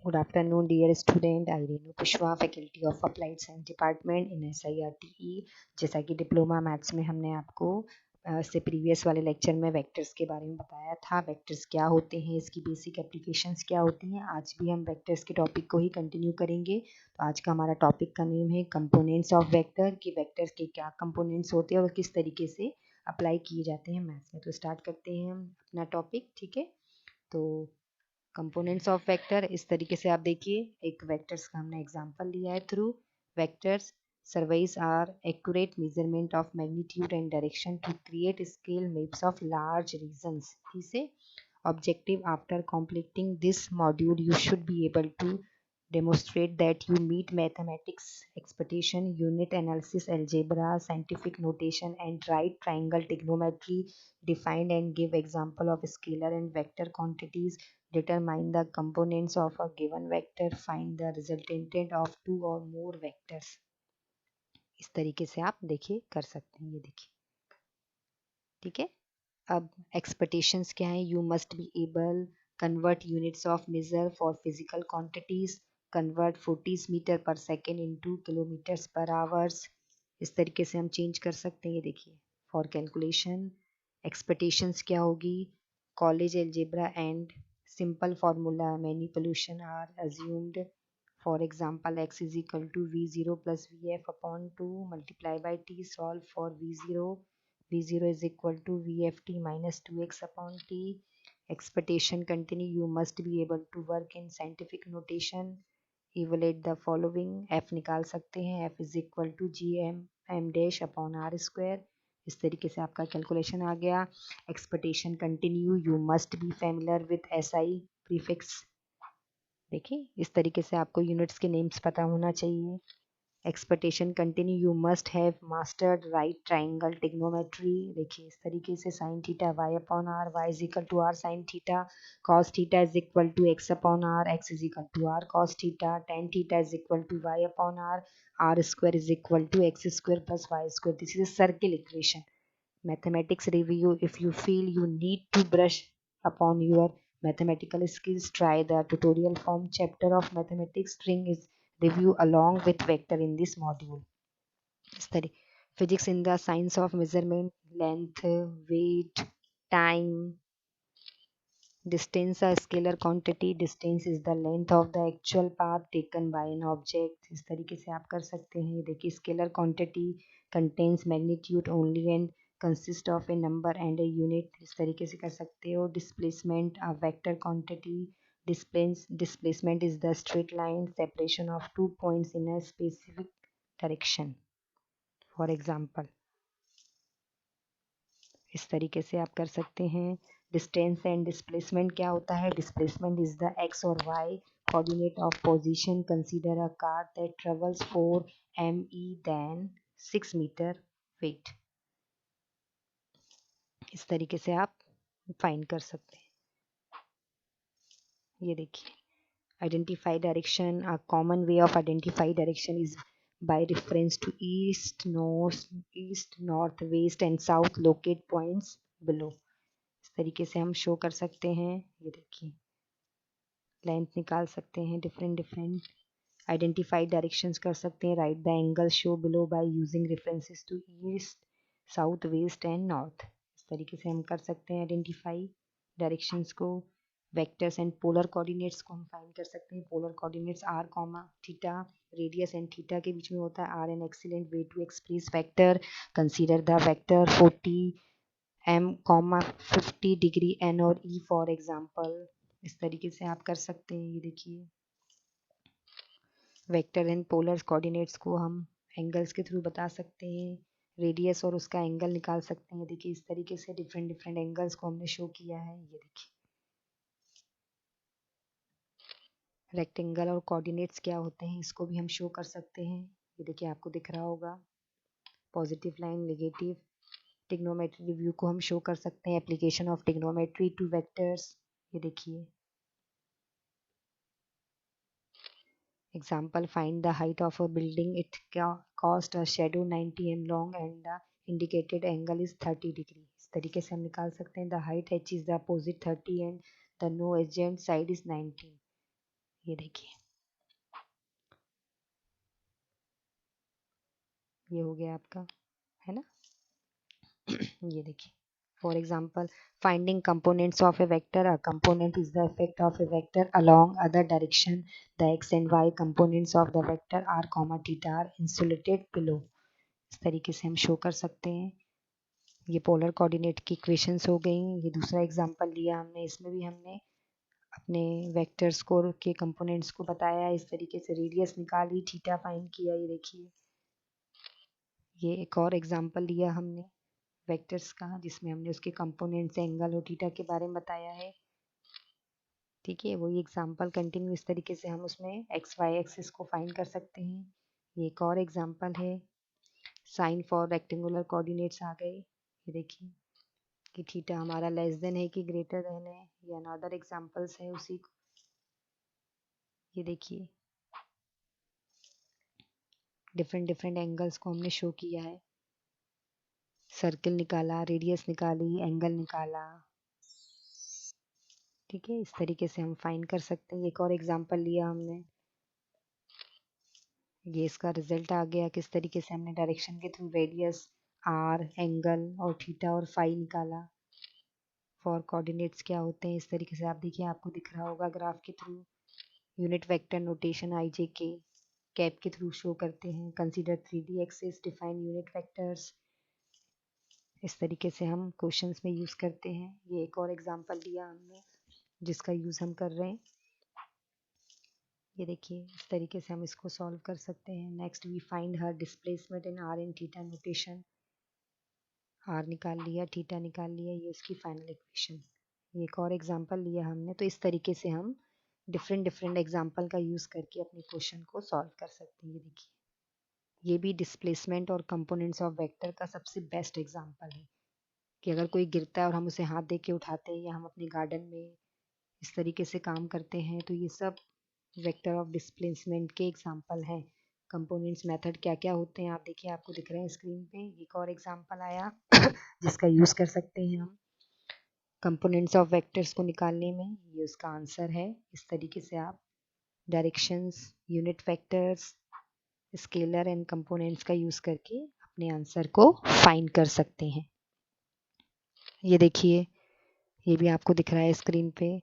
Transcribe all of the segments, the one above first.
Good afternoon, dear student. I Renu Pushwa, Faculty of Applied Science Department in SIRTE. जैसा कि diploma maths में हमने आपको से प्रीवियस वाले लेक्चर में वेक्टर्स के बारे में बताया था, वेक्टर्स क्या होते हैं, इसकी बेसिक एप्लीकेशंस क्या होती हैं। आज भी हम वेक्टर्स के टॉपिक को ही कंटिन्यू करेंगे। तो आज का हमारा टॉपिक का नेम है कंपोनेंट्स ऑफ वेक्टर, कि वेक्टर्स के क्या कंपोनेंट्स होते हैं और किस तरीके से अप्लाई किए जाते हैं मैथ्स में। तो स्टार्ट करते हैं हम अपना टॉपिक, ठीक है। तो कंपोनेंट्स ऑफ वेक्टर इस तरीके से आप देखिए, एक वेक्टर्स का हमने एग्जांपल लिया है। Through vectors surveys are accurate measurement of magnitude and direction to create scale maps of large regions. He say objective after completing this module you should be able to demonstrate that you meet mathematics expectation, unit analysis, algebra, scientific notation, and right triangle trigonometry, define and give example of scalar and vector quantities, determine the components of a given vector, find the resultant of two or more vectors. इस तरीके से आप देखिए कर सकते हैं, ये देखिए, ठीक है। अब एक्सपेक्टेशंस क्या है? You must be able convert units of measure for physical quantities, convert 40 metre per second into kilometres per hours. इस तरीके से हम चेंज कर सकते हैं, ये देखिए। फॉर कैलकुलेशन एक्सपेक्टेशंस क्या होगी? College algebra and simple formula manipulation are assumed. For example, x is equal to v0 plus vf upon 2 multiply by t. Solve for v0. v0 is equal to vft minus 2x upon t. Expectation continue. You must be able to work in scientific notation. Evaluate the following. f निकाल सकते हैं. f is equal to gm m dash upon r square. इस तरीके से आपका calculation आ गया. Expectation continue. You must be familiar with SI prefix. देखिए, इस तरीके से आपको यूनिट्स के नेम्स पता होना चाहिए. Expectation continue. You must have mastered right triangle trigonometry. देखिए, इस तरीके से sine theta y upon r, y is equal to r sine theta, cos theta is equal to x upon r, x is equal to r cos theta, tan theta is equal to y upon r square is equal to x square plus y square. This is circle equation. Mathematics review. If you feel you need to brush upon your mathematical skills, try the tutorial form chapter of mathematics string is review along with vector in this module. Study physics in the science of measurement, length, weight, time. Distance a scalar quantity. Distance is the length of the actual path taken by an object. इस तरीके से आप कर सकते हैं. देखिए, scalar quantity contains magnitude only and consist of a number and a unit. इस तरीके से कर सकते हो. Displacement a vector quantity. Displacement is the straight line separation of 2 points in a specific direction. For example, इस तरीके से आप कर सकते हैं. डिस्टेंस एंड डिस्प्लेसमेंट क्या होता है? डिस्प्लेसमेंट इज द एक्स और y coordinate of position. Consider a car that travels 4 ME then 6 metre west. इस तरीके से आप फाइंड कर सकते हैं. ये देखिए, identify direction. A common way of identify direction is by reference to east, north, west and south. Locate points below. इस तरीके से हम शो कर सकते हैं. ये देखिए, लेंथ निकाल सकते हैं. डिफरेंट आइडेंटिफाइड डायरेक्शंस कर सकते हैं. Write the angle show below by using references to east, south, west and north. इस तरीके से हम कर सकते हैं आइडेंटिफाई डायरेक्शंस को. वेक्टर्स एंड पोलर कोऑर्डिनेट्स को हम फाइंड कर सकते हैं. Polar coordinates r comma theta, radius and theta के बीच में होता है. Are an excellent way to express vector. Consider the vector 40 m, 50 degree n और e फॉर एग्जाम्पल. इस तरीके से आप कर सकते हैं. ये देखिए, वेक्टर एंड पोलर कोऑर्डिनेट्स को हम एंगल्स के थ्रू बता सकते हैं. रेडियस और उसका एंगल निकाल सकते हैं. देखिए, इस तरीके से डिफरेंट एंगल्स को हमने शो किया है. ये देखिए, रेक्टेंगल और कोऑर्डिनेट्स क्या होते हैं इसको भी हम शो कर सकते हैं. ये देखिए, आपको दिख रहा होगा. Positive line, negative. Trigonometry review को हम शो कर सकते हैं. Application of trigonometry two vectors. ये देखिए, example, find the height of a building. It cost a shadow 90 m long and the indicated angle is 30 degree. इस तरीके से हम निकाल सकते हैं. The height h is the opposite 30 and the no adjacent side is 90. ये देखिए, ये हो गया आपका, है ना। ये देखिए, for example, finding components of a vector, a component is the effect of a vector along other direction, the x and y components of the vector r comma theta are insulated below. इस तरीके से हम show कर सकते हैं। ये polar coordinate की equations हो गई। ये दूसरा एग्जांपल लिया हमने, इसमें भी हमने अपने वेक्टर्स को के कंपोनेंट्स को बताया, इस तरीके से रेडियस निकाली, थीटा फाइंड किया। ये देखिए, ये एक और एग्जांपल लिया हमने वेक्टर्स का, जिसमें हमने उसके कंपोनेंट्स, एंगल और थीटा के बारे में बताया है। ठीक है, वही एग्जांपल कंटिन्यू इस तरीके से हम उसमें एक्स वाई एक्सिस को फाइंड कर सकते हैं। ये एक और एग्जांपल है, साइन फॉर रेक्टेंगुलर कोऑर्डिनेट्स आ गए। ये देखिए कि थीटा हमारा लेस देन है कि ग्रेटर देन है, ये अनदर एग्जांपल्स है उसी को। ये देखिए, डिफरेंट डिफरेंट एंगल्स को हमने शो किया है, सर्किल निकाला, रेडियस निकाली, एंगल निकाला। ठीक है, इस तरीके से हम फाइंड कर सकते हैं। एक और एग्जांपल लिया हमने, ये इसका रिजल्ट आ गया, किस तरीके से हमने डायरेक्शन के थ्रू रेडियस, आर, एंगल और थीटा और फाई निकाला। फॉर कोऑर्डिनेट्स क्या होते हैं, इस तरीके से आप देखिए, आपको दिख रहा होगा ग्राफ के थ्रू। यूनिट वेक्टर नोटेशन आई जे के कैप के थ्रू शो करते हैं। Consider 3D axis, define unit vectors. इस तरीके से हम क्वेश्चंस में यूज़ करते हैं। ये एक और एग्जांपल दिया हमने जिसका यूज़ हम कर रहे हैं। ये देखिए, इस तरीके से हम इसको सॉल्व कर सकते हैं। Next, we find her displacement in r in theta notation. R निकाल लिया, थीटा निकाल लिया, ये उसकी फाइनल इक्वेशन। ये एक और एग्जांपल लिया हमने। तो इस तरीके से हम डिफरेंट डिफरेंट एग्जांपल का यूज़ करके अपने क्वेश्चन को सॉल्व कर सकते हैं। ये देखिए, ये भी डिस्प्लेसमेंट और कंपोनेंट्स ऑफ वेक्टर का सबसे बेस्ट एग्जांपल है कि अगर कोई गिरता है और हम उसे हाथ दे के उठाते हैं, या हम अपने गार्डन में इस तरीके से काम करते हैं, तो ये सब वेक्टर ऑफ डिस्प्लेसमेंट के एग्जांपल हैं। कंपोनेंट्स मेथड क्या क्या होते हैं, आप देखिए, आपको दिख रहे हैं स्क्रीन पे। एक और एग्जांपल आया जिसका यूज़ कर सकते हैं हम कंपोनेंट्स ऑफ वेक्टर्स को निकालने में। ये उसका आंसर है। इस तरीके से आप directions, unit vectors, scalar and components का यूज़ करके अपने आंसर को फाइंड कर सकते हैं। ये देखिए, ये भी आपको दिख रहा है स्क्रीन पे।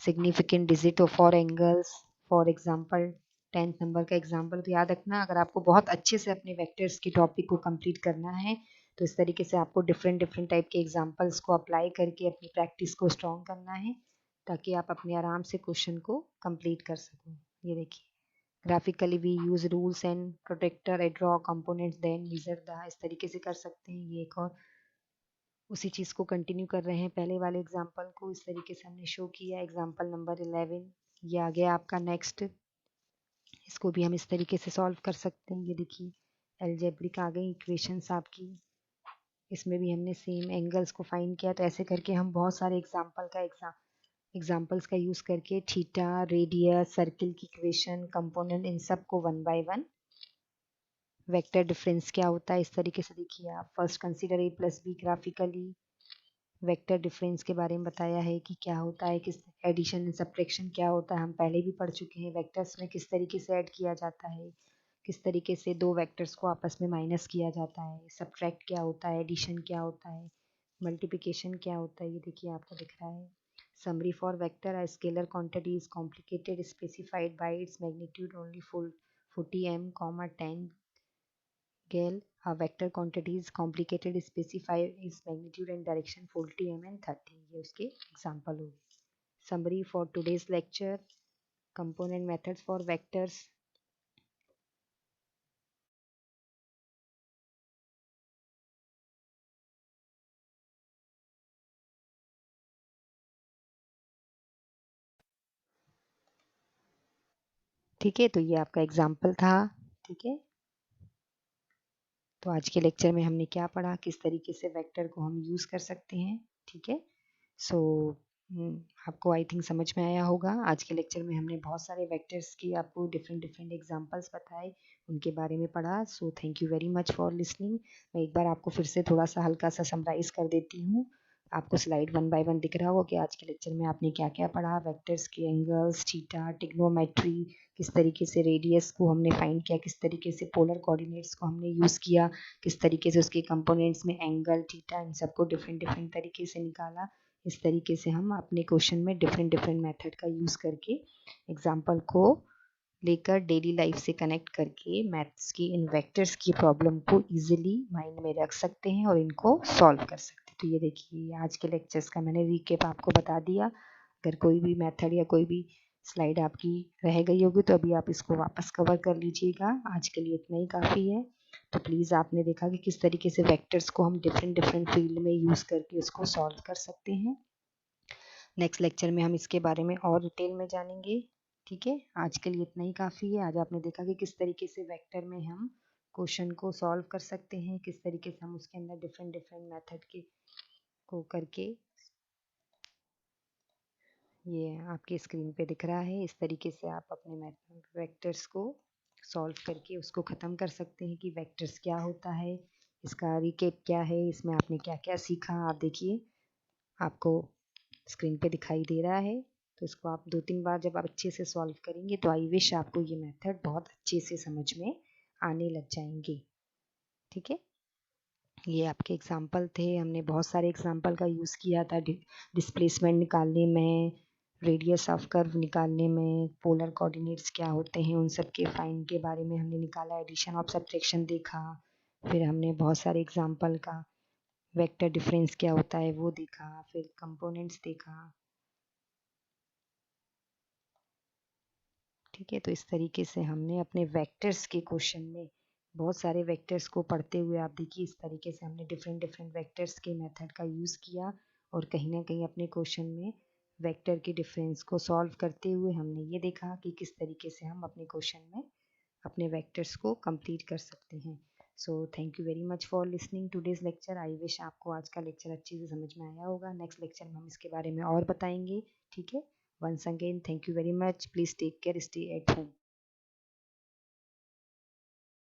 Significant digit of for angles, for example 10th number का एग्जांपल। तो याद रखना, अगर आपको बहुत अच्छे से अपने वेक्टर्स की टॉपिक को कंप्लीट करना है, तो इस तरीके से आपको डिफरेंट डिफरेंट टाइप के एग्जांपल्स को अप्लाई करके अपनी प्रैक्टिस को स्ट्रॉन्ग करना है, ताकि आप अपने आराम से क्वेश्चन को कंप्लीट कर सको। ये देखिए, graphically we use rules and protractor at draw components then measure the, इस तरीके से कर सकते हैं। ये एक और उसी चीज़ को कंटिन्यू कर रहे हैं, पहले वाले एग्जाम्पल को इस तरीके से हमने शो किया। एग्जाम्पल नंबर 11, ये आ गया आपका नेक्स्ट। इसको भी हम इस तरीके से सॉल्व कर सकते हैं। ये देखिए, अलजेब्रिक आ गई इक्वेशंस आपकी। इसमें भी हमने सेम एंगल्स को फाइंड किया। तो ऐसे करके हम बहुत सारे एग्जाम्पल्स का यूज़ करके थीटा, रेडियस, सर्किल की इक्वेशन, कंपोनेंट, इन सब को one by one, vector difference क्या होता है, इस तरीके से देखिए आप। First consider A plus B graphically. Vector difference के बारे में बताया है कि क्या होता है, किस एडिशन एंड सब्ट्रैक्शन क्या होता है, हम पहले भी पढ़ चुके हैं। वेक्टर्स में किस तरीके से ऐड किया जाता है, किस तरीके से दो वेक्टर्स को आपस में माइनस किया जाता है, सब्ट्रैक्ट क्या होता है, एडिशन क्या होता है, मल्टीप्लिकेशन क्या होता है। ये देखिए, आपको दिख रहा है। Summary for vector, a scalar quantity is complicated specified by its magnitude only 40 m, 10 Gale, a vector quantity is complicated specify its magnitude and direction 40 m and 30। ये उसके एग्जाम्पल हो गए। Summary for today's lecture, component methods for vectors। ठीक है, तो ये आपका example था। ठीक है, तो आज के लेक्चर में हमने क्या पढ़ा, किस तरीके से वेक्टर को हम यूज़ कर सकते हैं। ठीक है, सो आपको आई थिंक समझ में आया होगा। आज के लेक्चर में हमने बहुत सारे वेक्टर्स की आपको डिफरेंट डिफरेंट एग्जांपल्स बताए, उनके बारे में पढ़ा। So thank you very much for listening. मैं एक बार आपको फिर से थोड़ा सा हल्का सा समराइज़ कर देती हूँ। आपको स्लाइड 1 बाय 1 दिख रहा होगा कि आज के लेक्चर में आपने क्या क्या पढ़ा। वेक्टर्स के एंगल्स, थीटा, ट्रिग्नोमेट्री, किस तरीके से रेडियस को हमने फाइंड किया, किस तरीके से पोलर कोऑर्डिनेट्स को हमने यूज़ किया, किस तरीके से उसके कंपोनेंट्स में एंगल, थीटा, इन सबको डिफरेंट डिफरेंट तरीके से निकाला। इस तरीके से हम अपने क्वेश्चन में डिफरेंट डिफरेंट मेथड का यूज़ करके एग्जाम्पल को लेकर डेली लाइफ से कनेक्ट करके मैथ्स की इन वेक्टर्स की प्रॉब्लम को इजीली माइंड में रख सकते हैं और इनको सॉल्व कर सकते हैं। तो ये देखिए आज के लेक्चर्स का मैंने रिकेप आपको बता दिया। अगर कोई भी मेथड या कोई भी स्लाइड आपकी रह गई होगी तो अभी आप इसको वापस कवर कर लीजिएगा। आज के लिए इतना ही काफ़ी है। तो प्लीज़ आपने देखा कि किस तरीके से वेक्टर्स को हम डिफरेंट डिफरेंट फील्ड में यूज़ करके उसको सॉल्व कर सकते हैं। नेक्स्ट लेक्चर में हम इसके बारे में और डिटेल में जानेंगे। ठीक है, आज के लिए इतना ही काफ़ी है। आज आपने देखा कि किस तरीके से वेक्टर में हम क्वेश्चन को सॉल्व कर सकते हैं, किस तरीके से हम उसके अंदर डिफरेंट डिफरेंट मेथड के को करके, ये आपकी स्क्रीन पे दिख रहा है, इस तरीके से आप अपने वेक्टर्स को सॉल्व करके उसको ख़त्म कर सकते हैं कि वेक्टर्स क्या होता है, इसका रिकेप क्या है, इसमें आपने क्या क्या सीखा। आप देखिए आपको स्क्रीन पे दिखाई दे रहा है। तो इसको आप 2-3 बार जब आप अच्छे से सॉल्व करेंगे तो आई विश आपको ये मेथड बहुत अच्छे से समझ में आने लग जाएंगे। ठीक है, ये आपके एग्जाम्पल थे। हमने बहुत सारे एग्जाम्पल का यूज़ किया था डिस्प्लेसमेंट निकालने में, रेडियस ऑफ कर्व निकालने में, पोलर कोऑर्डिनेट्स क्या होते हैं उन सब के फाइंड के बारे में हमने निकाला, एडिशन ऑफ सब्ट्रैक्शन देखा। फिर हमने बहुत सारे एग्जाम्पल का वेक्टर डिफरेंस क्या होता है वो देखा, फिर कंपोनेंट्स देखा। ठीक है, तो इस तरीके से हमने अपने वेक्टर्स के क्वेश्चन में बहुत सारे वेक्टर्स को पढ़ते हुए आप देखिए इस तरीके से हमने डिफरेंट डिफरेंट वेक्टर्स के मेथड का यूज़ किया और कहीं ना कहीं अपने क्वेश्चन में वेक्टर के डिफरेंस को सॉल्व करते हुए हमने ये देखा कि किस तरीके से हम अपने क्वेश्चन में अपने वेक्टर्स को कंप्लीट कर सकते हैं। So thank you very much for listening today's lecture. I wish आपको आज का लेक्चर अच्छे से समझ में आया होगा। नेक्स्ट लेक्चर में हम इसके बारे में और बताएंगे। ठीक है, once again thank you very much, please take care, stay at home.